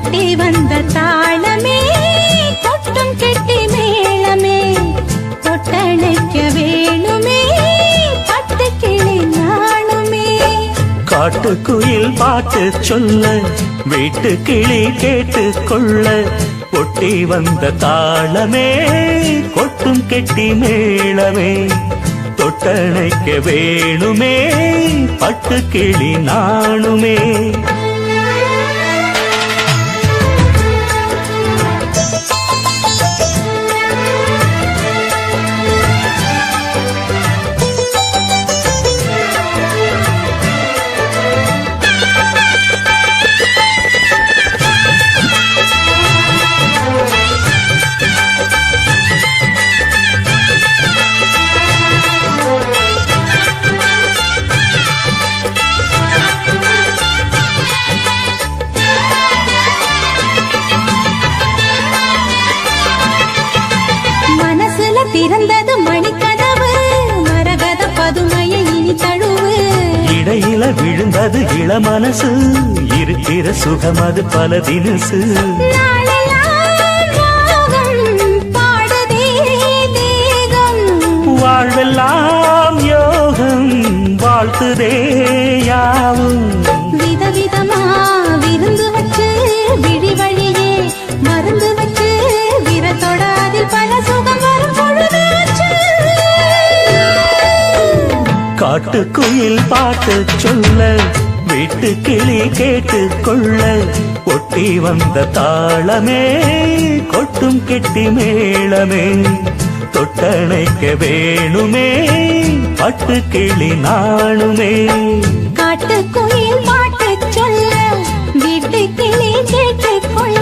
கொட்டி வந்த தாளமே கொட்டும் கெட்டி மேளமே தொட்டணைக்க வேணுமே பட்டு கிளி நாணுமே. காட்டுக்குயில் பாட்டு சொல்ல வீட்டு கிளி கேட்டு கொள்ள கொட்டி வந்த தாளமே கொட்டும் கெட்டி மேளமே தொட்டணைக்க வேணுமே பட்டு கிளி நாணுமே. திறந்தது மணிக்கதவு மரகத பதுமையை இனி தழுவு. இடையில விழுந்தது இளமனசு இருக்கிற சுகமது பல தினசு. பாடுதே தேகம் வாழ்வெல்லாம் யோகம் வாழ்த்துதே யாவும். விதவிதமா விருந்து வச்சு விழி வழியே மருந்து வச்சு விரத்தோட அதில் பல சுகம் வரும் பொழுது. காட்டுக்குயில் பாட்டு சொல்ல வீட்டு கிளி கேட்டு கொள்ள ஒட்டி வந்த தாளமே கொட்டும் கெட்டி மேளமே தொட்டணைக்க வேணுமே பட்டு கிளி நாணுமே. காட்டுக்குயில் பாட்டு சொல்ல வீட்டு கிளி கேட்டு கொள்ள.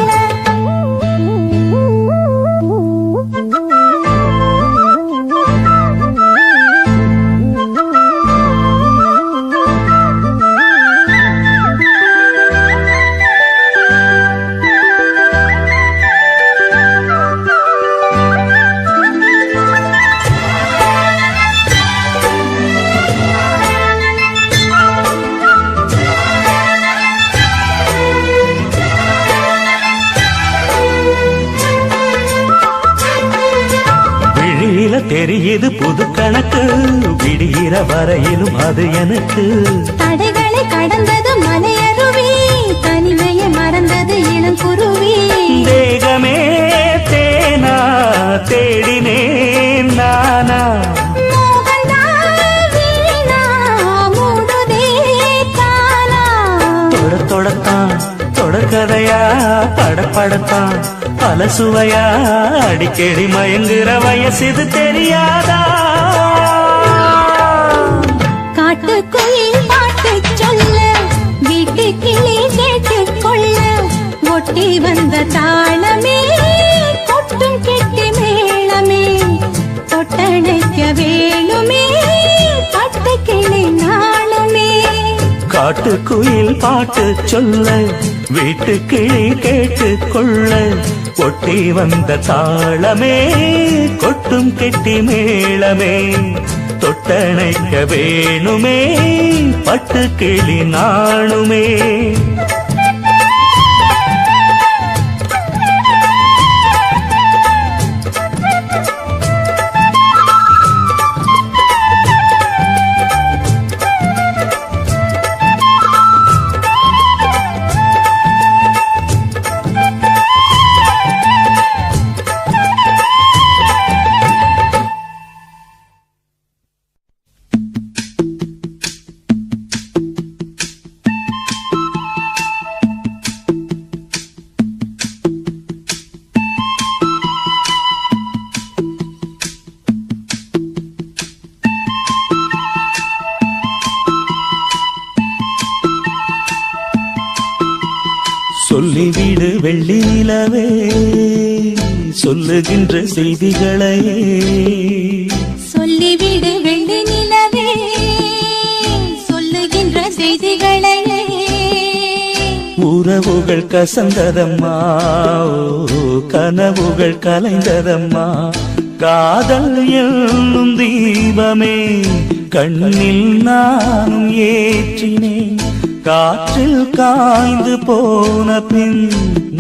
தெரியுது புது கணக்கு விடுகிற வரையிலும் அது எனக்கு. தடைகளை கடந்தது மலையருவி தனிமையை மறந்தது இளங்குருவி. தேகமே தேனா தேடினேன் நானா தொடத்தான் தொடர்கதையா படப்படத்தான் பல சுவையா அடிக்கடி மயங்குற வயசு தெரியாதா. காட்டுக்குயில் பாட்டு சொல்ல வீட்டு கிளி கேட்டு கொள்ள ஒட்டி வந்த தாளமே கொட்டும் கெட்டி மேளமே தொட்டணைக்க வேணுமே பட்டு கிளி நாணுமே. காட்டுக்குயில் பாட்டு சொல்ல வீட்டு கிளி கேட்டு கொள்ள ஒட்டி வந்த தாளமே கொட்டும் கெட்டி மேளமே தொட்டணைக்க வேணுமே பட்டு கிளி நாணுமே. சொல்லிவிடு வெள்ளி நிலவே சொல்லுகின்ற செய்திகளை. சொல்லிவிடு வெள்ளி நிலவே சொல்லுகின்ற செய்திகளை. உறவுகள் கசந்ததம்மா கனவுகள் கலைந்ததம்மா காதல் என்னும் தீபமே கண்ணில் நானும் ஏற்றினேன் காற்றில் காய்ந்து போன பின்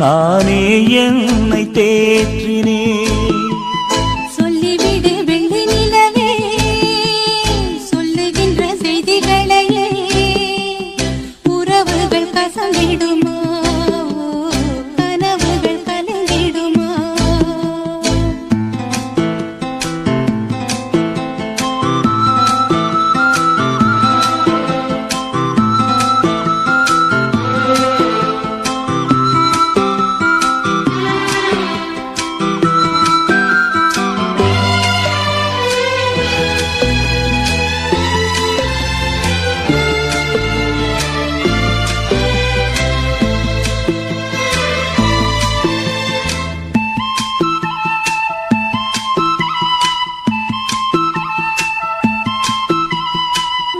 நானே என்னை தேற்றினேன். சொல்லிவிடு வெள்ளி நிலவே சொல்லுகின்ற செய்திகளையே உறவுகள் கசந்திடுமா கனவுகள் கலந்திடுமா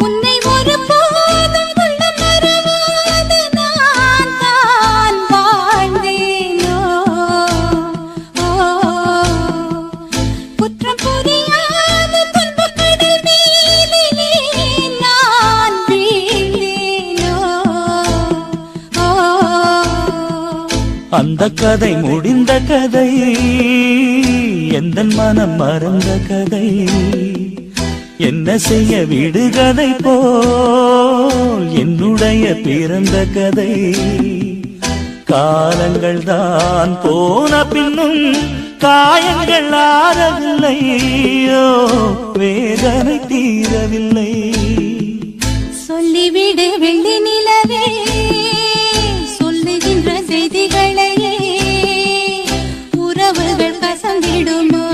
உன்னை ஒருபோதும் உள்ளம் மறவாத நான் தான் வாழ்ந்தேனோ குற்றம் புரியாத துன்பக் கடல் மீதிலே நான் வீழ்ந்தேனோ அந்த கதை முடிந்த கதை எந்தன் மனம் மறந்த கதை என்ன செய்ய விடுகதை போல் என்னுடைய பிறந்த கதை காலங்கள் தான் போன பின்னும் காயங்கள் ஆறவில்லையோ வேதனை தீரவில்லை. சொல்லிவிடு வெள்ளி நிலவே சொல்லுகின்ற செய்திகளையே உறவுகள் கசந்திடுமா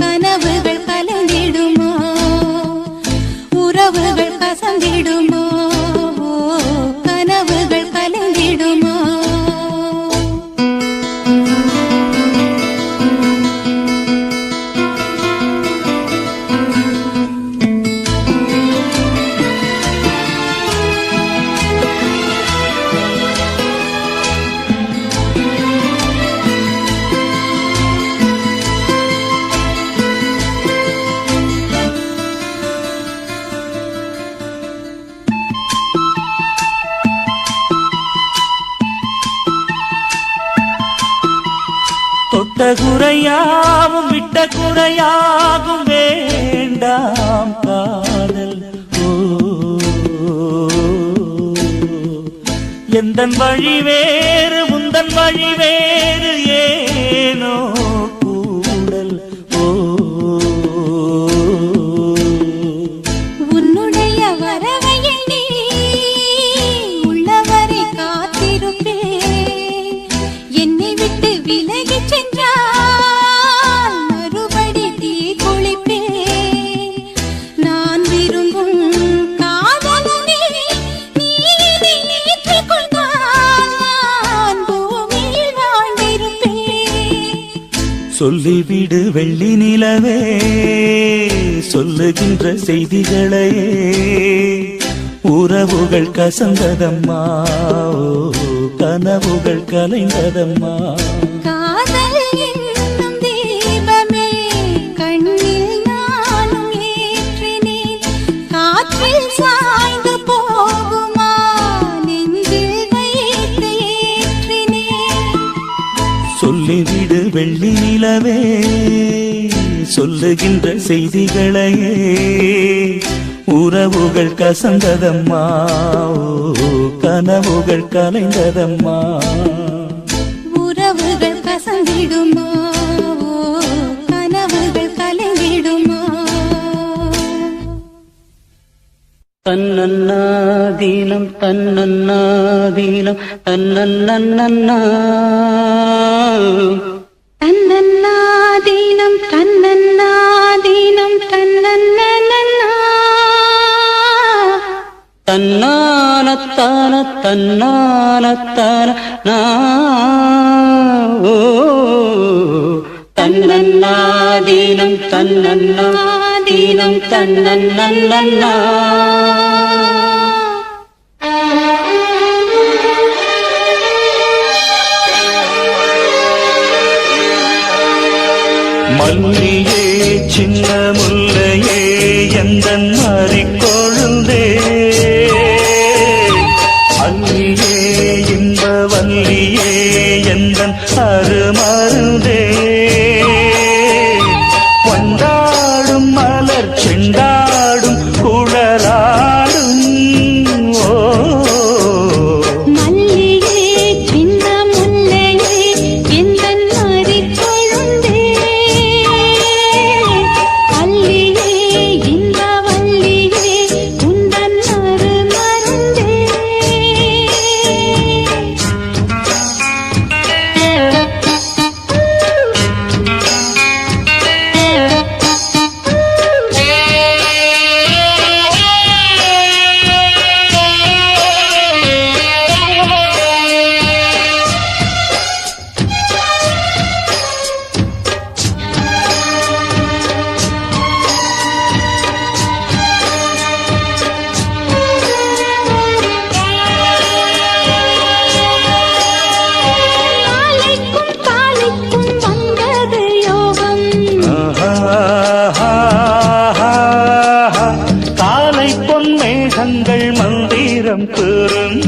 கனவுகள் கலந்திடுமா உறவுகள் கசந்திடுமா கனவுகள் கலந்திடுமா தொட்ட குறையாவும் விட்ட குறையாகும் வேண்டாம் காதல். எந்தன் வழி வேறு உந்தன் வழி வேறு ஏனோ கூடல். உன்னுடைய வரவை எண்ணி உள்ளவரை காத்திருப்பேன் என்னை விட்டு விலகிச் சென்றால் மறுபடி தீ குளிப்பேன் நான் விரும்பும் காதலனே நீ இதை ஏற்றுக்கொண்டால் நான் பூமியில் வாழ்ந்திருப்பேன். சொல்லிவிடு வெள்ளி நிலவே சொல்லுகின்ற செய்திகளையே உறவுகள் கசந்ததம்மா கனவுகள் கலைந்ததம்மா. காதல் என்னும் தீபமே கண்ணில் நானும் ஏற்றினேன் காற்றில் சாய்ந்து போகுமா நெஞ்சில் வைத்து ஏற்றினேன். சொல்லிவிடு வெள்ளி நிலவே சொல்லுகின்ற செய்திகளையே உறவுகள் கசந்ததம்மா கனவுகள் கலைந்ததம்மா. உறவுகள் கசந்திடுமா கனவுகள் கலைந்திடுமா. தன்னன்னாதீனம் தன்னன்னாதீனம் தன்னன்னன்னா தன்னன்னாதீனம் தன்னன்னாதீனம் தன்னன்னா தன்னானத்தான தன்னானத்தான ஓ தன்னன்னாதீனம் தன்னன்னாதீனம் தன்னன்னா மல்லியே சின்ன முல்லையே எந்தன் மாறிக்கொழுந்தே மல்லியே இன்ப வல்லியே எந்தன் அருமருதே கொண்டாடும் மலர் செண்டாடும் குழலாடும் ஓ மல்லியே சின்ன முல்லையே எந்தன் மறிக்கொழுந்தே அல்லியே இன்ப வல்லியே உந்தன் அருமருந்தே நாளைக்கும் காலைக்கும் வந்தது யோகம் காலை பொன் மேகங்கள் மந்திரம் கூறும்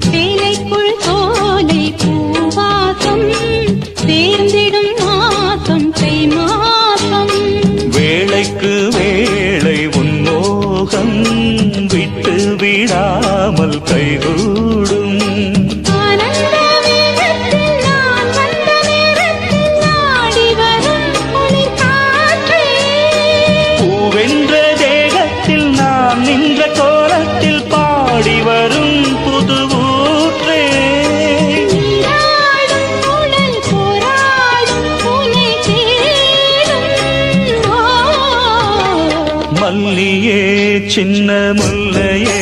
சேலைக்குள் சோலை பூவாசம் சேர்ந்திடும் மாசம் தை மாசம் வேளைக்கு வேளை உன்மோகம் விட்டு விடாமல் கைகூடும் ஆனந்த வேகத்தில் நான் வந்த நேரத்தில் நாடி வரும் குளிர் காற்றே பூவென்ற தேகத்தில் நாம் நின்ற கோலத்தில் பாடி வரும் புது ஊற்றே நீராடும் உடல் போராடும் உனை தேடும் ஓ மல்லியே சின்ன முல்லையே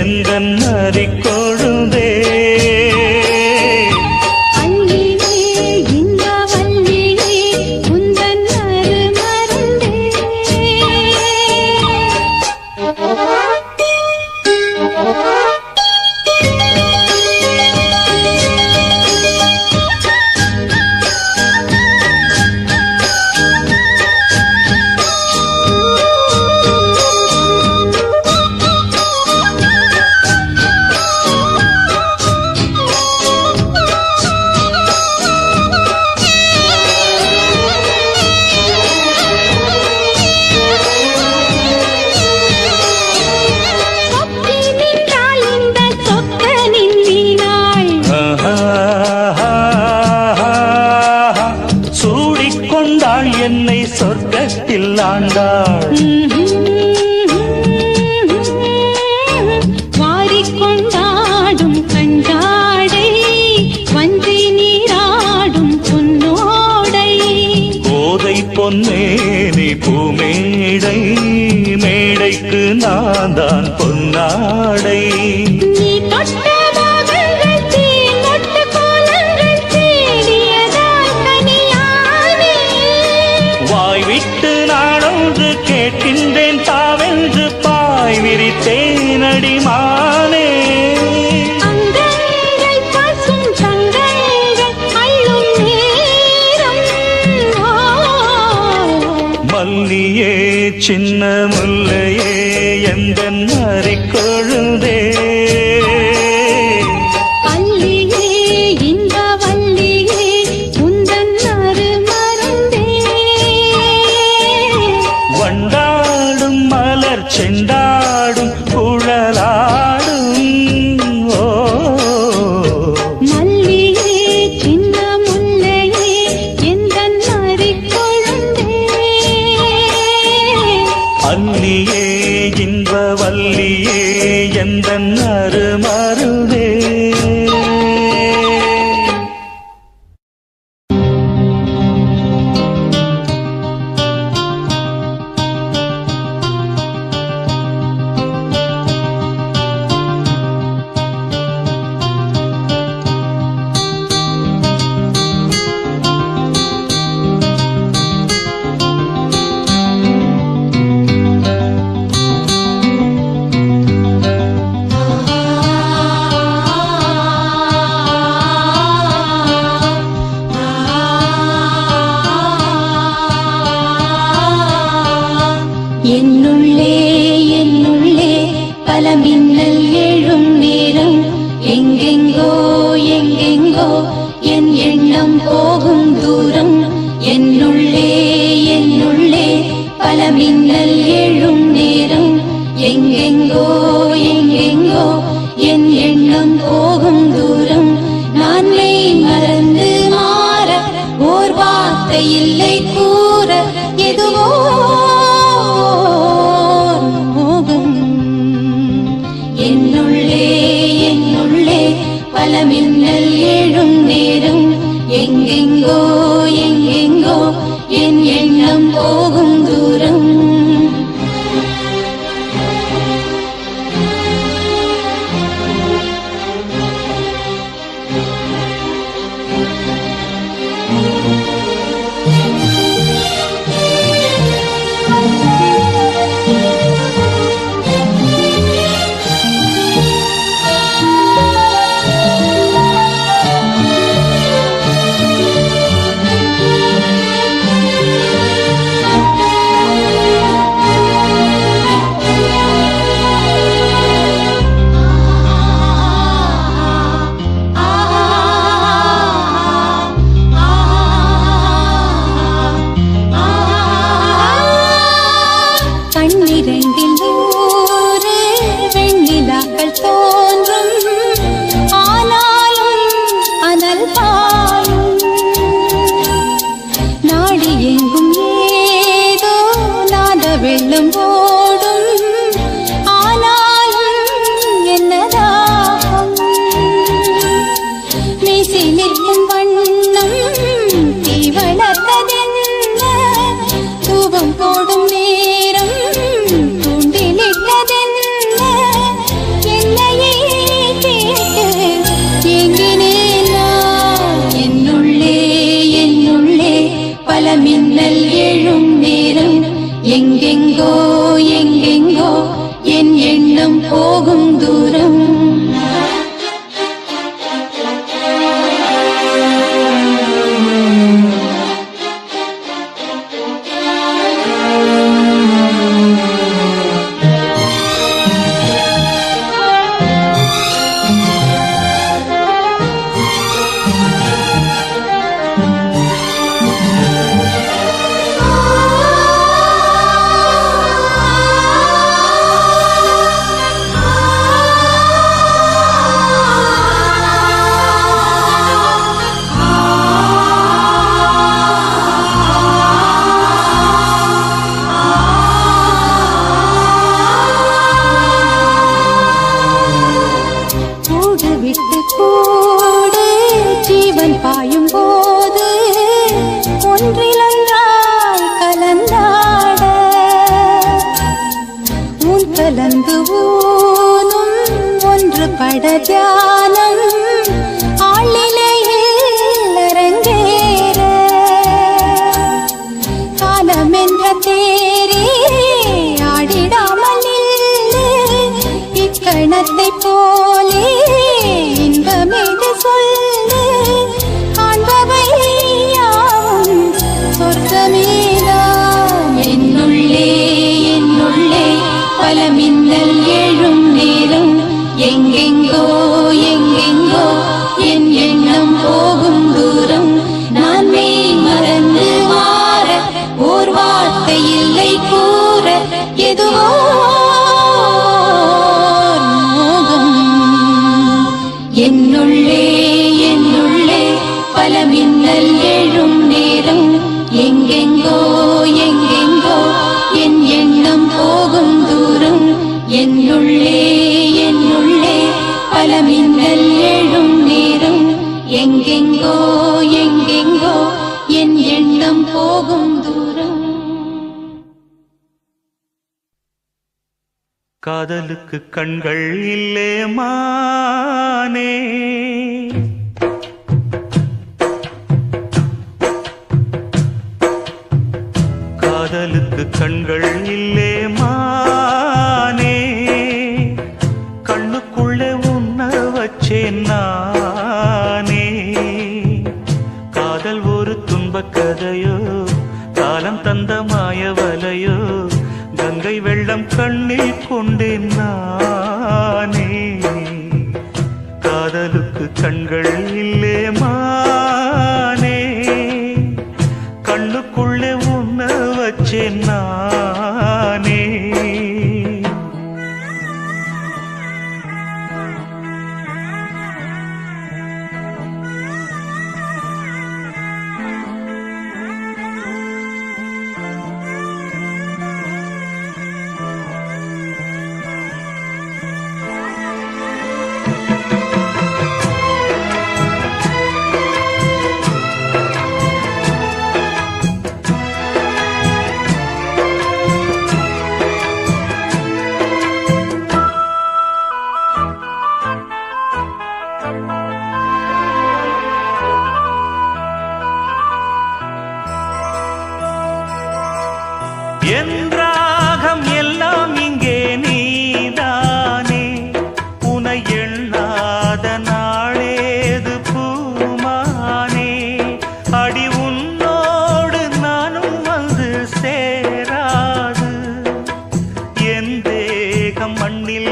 எந்தன் அரிக்கொழுந்தே அல்லியே இன்ப வல்லியே உந்தன் அருமருந்தே சொக்கி நின்றால் இந்த சொக்கனின் வீணாள் சூடிக்கொண்டாள் என்னை சொர்க்கத்தில் ஆண்டாள் வாரிக்கொண்டாடும் கஞ்சாடை வஞ்சி நீராடும் பொன்னோடை கோதை பொன்னேனி பூமேடை மேடைக்கு நான் தான் பொன்னாடை நீ தொட்ட பாகங்கள் தீங்கொட்ட கோலங்கள் தேடியதால் கனியானே வாய் விட்டு நாடொன்று கேட்கின்றேன் தாவென்று பாய் விரித்தேன் அடிமானே அங்கங்கள் பசும் தங்கங்கள் அள்ளும் நேரம் ஓ மல்லியே சின்ன முல்லையே எந்தன் அரிக்கொழுந்தே அல்லியே இன்ப வல்லியே உந்தன் அருமருந்தே வண்டாடும் மலர் செண்டாடும் குழலாடும் ஓ மல்லியே சின்ன முல்லையே எந்தன் மறிக்கொழுந்தே அல்லியே இன்ப வல்லியே எந்தன் அருமருதே பல மின்னல் எழும் நேரம் எங்கெங்கோ எங்கெங்கோ என் எண்ணம் போகும் தூரம் என்னுள்ளே என்னுள்ளே பல மின்னல் எழும் நேரம் எங்கெங்கோ எங்கெங்கோ என் எண்ணம் போகும் தூரம் நான் மெய் மறந்து மாற ஓர் வார்த்தை இல்லை கூற எதுவோ மோகம் என்னுள்ளே என்னுள்ளே பல மின்னல் எழும் நேரம் எங்கெங்கோ எங்கெங்கோ என் எண்ணம் போகும் தூரம் கண்ணிரண்டில் நூறு வெண்ணிலாக்கள் தோன்றும் ஆனாலும் அனல் பாயும் நாடி எங்கும் ஏதோ நாத வெள்ளம் ஓடும் ஆனாலும் என்னதாகும் மீசி நிற்கும் வண்ணம் தீ வளர்த்ததென்ன தூபம் போடும் நேரம் பல மின்னல் எழும் நேரம் எங்கெங்கோ எங்கெங்கோ என் எண்ணம் போகும் தூரம் விட்டு கூடு ஜீவன் பாயும் போது ஒன்றிலொன்றாய் கலந்தாட உன் கலந்து ஊனும் ஒன்று பட தியானம் ஆளிலையில் அரங்கேற காலம் என்ற தேரே ஆடிடாமல் இக்கணத்தை போலே இன்பமேது சொல்லு காண்பவை யாவும் சொர்க்கமேதான் என்னுள்ளே என்னுள்ளே பல மின்னல் எழும் நேரம் எங்கெங்கோ எங்கெங்கோ என் எண்ணம் போகும் தூரம் நான் மெய் மறந்து மாற ஓர் வார்த்தை இல்லை கூற எதுவோ என்னுள்ளே என்னுள்ளே பல மின்னல் எழும் நேரம் எங்கெங்கோ எங்கெங்கோ என் எண்ணம் போகும் தூரம் என்னுள்ளே என்னுள்ளே பல மின்னல் எழும் நேரம் எங்கெங்கோ எங்கெங்கோ என் எண்ணம் போகும் தூரம் காதலுக்கு கண்கள் இல்லே மானே காதலுக்கு கண்கள் இல்லே மானே கண்ணுக்குள்ளே உன்ன வச்சேன் நானே காதல் ஒரு துன்பக் கதையோ காலம் தந்த மாயவலையோ கங்கை வெள்ளம் கண்ணில் கொண்டேன் நான்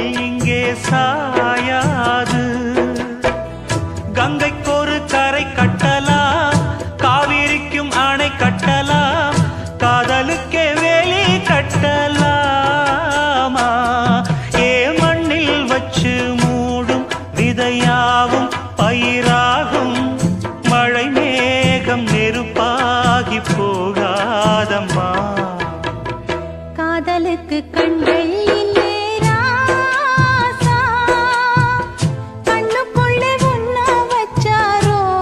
மண்ணில் இங்கே சாயாது. கங்கைக்கொரு கரை கட்டலாம், காவிரிக்கும் அணை கட்டலாம், காதலுக்கே வேலி கட்டலாமா? ஏ மண்ணில் வச்சு மூடும் விதையாவும் பயிராகும், மழை மேகம் நெருப்பாகி போகாதம்மா. காதலுக்கு கண்கள் இல்லே ராசா, கண்ணுக்குள்ளே உன்ன வச்சாரோசா.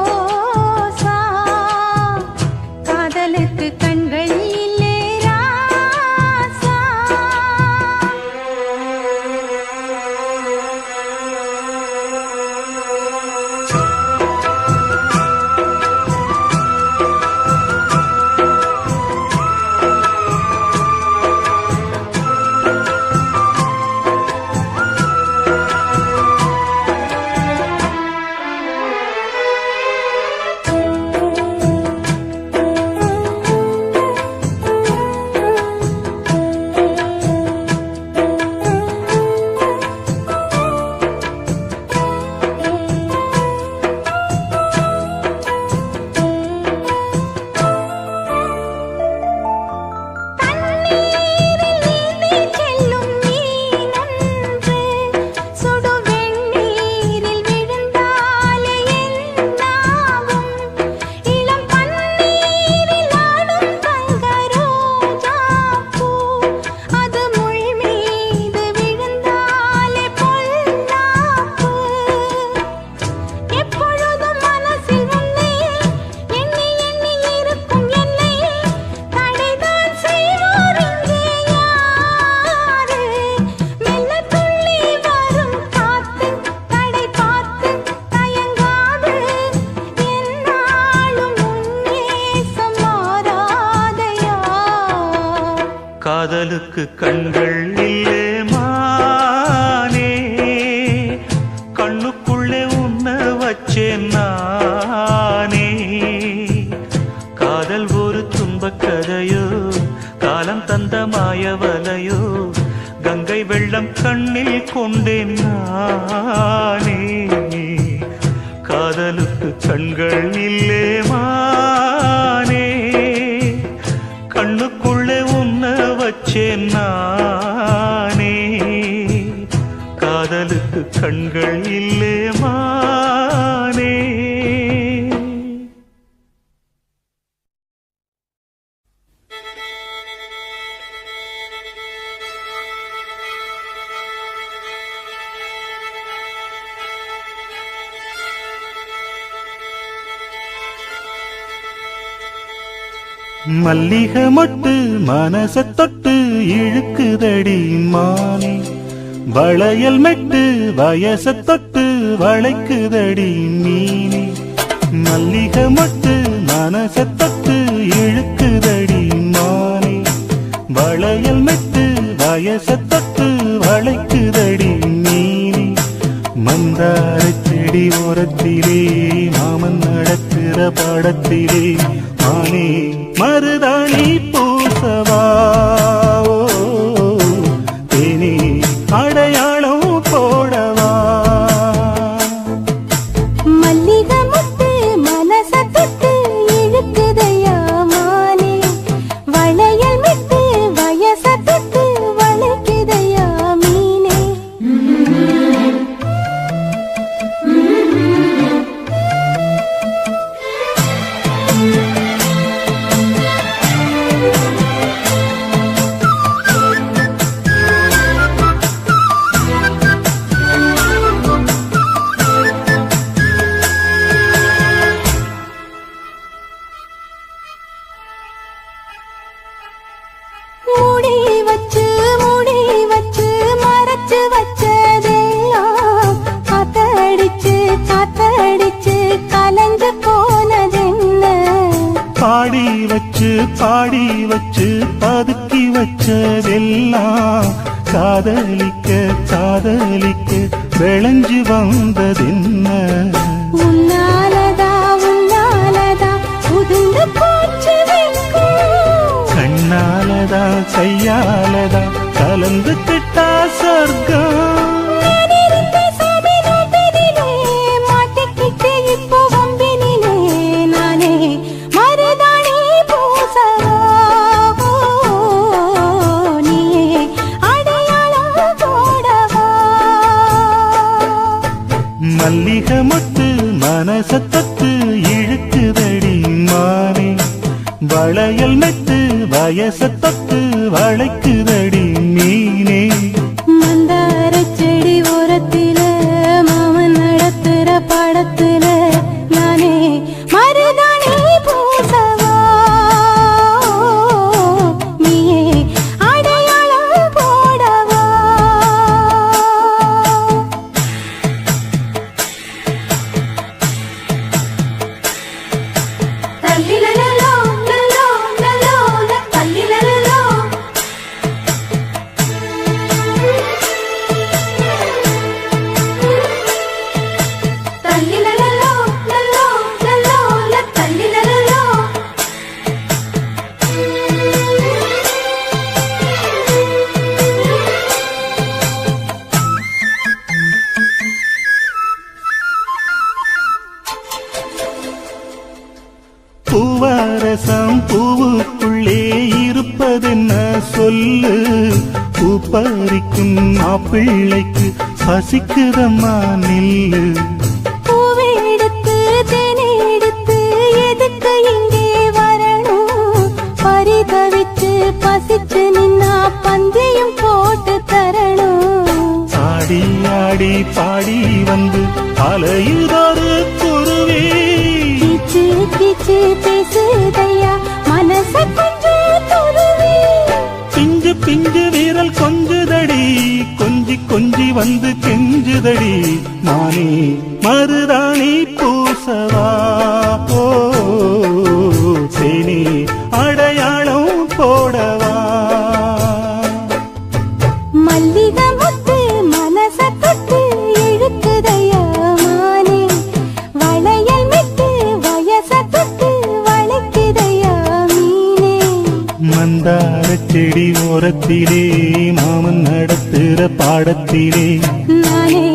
காதலுக்கு கண்கள் இல்லே ராசா. காதலுக்கு கண்கள் இல்லே மானே, கண்ணுக்குள்ளே உன்ன வச்சேன் நானே. காதல் ஒரு துன்பக் கதையோ, காலம் தந்த மாயவலையோ, கங்கை வெள்ளம் கண்ணில் கொண்டேன் நானே. காதலுக்கு கண்கள் இல்லே மானே, கண்ணுக்குள்ளே உன்ன வச்சேன் நானே. காதலுக்கு கண்கள் இல்லே மானே. மல்லிகை மொட்டு மனச தொட்டு இழுக்குதடி மானே, வளையல் மெட்டு வயச தொட்டு வளைக்குதடி மீனே. மல்லிகை மொட்டு மனச தொட்டு இழுக்குதடி மானே, வளையல் மெட்டு வயச தொட்டு வளைக்குதடி மீனே. மந்தார செடி ஓரத்திலே மாமன் நடக்கிற படத்திலே மானே மருதாணி பூசவா, தேனி அடையாளம் போடவா. மல்லிகை முட்டு மனச தொட்டு இழுக்குதையா மானே, வளையல் மிட்டு வயச தொட்டு வளைக்குதையா மீனே. பாடி வச்சு பதுக்கி வச்சதெல்லாம் காதலிக்க காதலிக்க விளைஞ்சு வந்ததென்ன. உன்னாலதா உன்னாலதா உதிர்ந்து போச்சு வெட்கம், கண்ணாலதா கையாலதா கலந்துக்கிட்டா சொர்க்கம். நான் இருந்த சாமி நோம்பினிலே, மாட்டிக்கிட்டு இப்போ வம்பினிலே, நானே மருதாணி பூசவா, நீயே அடையாளம் போடவா. மல்லிகை மொட்டு மனசத்தத்து இழுக்குதடி மானே, வளையல் மெட்டு வயசத்தத்து வளைக்குதடி மீனே. மந்தார செடி ஓரத்தில மாமன் நடத்துற படத்துல, நானே மருதாணி பூசவா, நீயே அடையாளம் போடவா. தல்லிலலலோ, லலோ, லலோ, தல்லிலலலோ. தல்லிலலலோ, லலோ, லலோ, தல்லிலலலோ. பூவாரசம் பூவுக்குள்ளே இருப்பதென்ன சொல்லு, பூ பறிக்கும் மாப்பிள்ளைக்கு பசிக்குதம்மா நில்லு. பூவெடுத்து தேனெடுத்து எதுக்கு இங்கே வரணும், பரிதவிச்சு பசிச்சு நின்னா பந்தியும் போட்டு தரணும். ஆடி ஆடி பாடி வந்து அலையுதொரு குருவி, கீச்சு கீச்சு பேசுதையா மனச கொஞ்சம் துருவி. பிஞ்சு பிஞ்சு வீரல் கொஞ்சுதடி, கொஞ்சி கொஞ்சி வந்து கெஞ்சுதடி, நானே மருதாணி பூசவா, ஓ சேனி அடையாளம் போடவா. மல்லிகை முத்து மனச தொட்டு இழுக்குதையா மானே, வளையல் மிட்டு வயச தொட்டு வளைக்குதையா மீனே. மந்தார செடி ஓரத்திலே மாமன் நடத்துற பாடத்திலே, நானே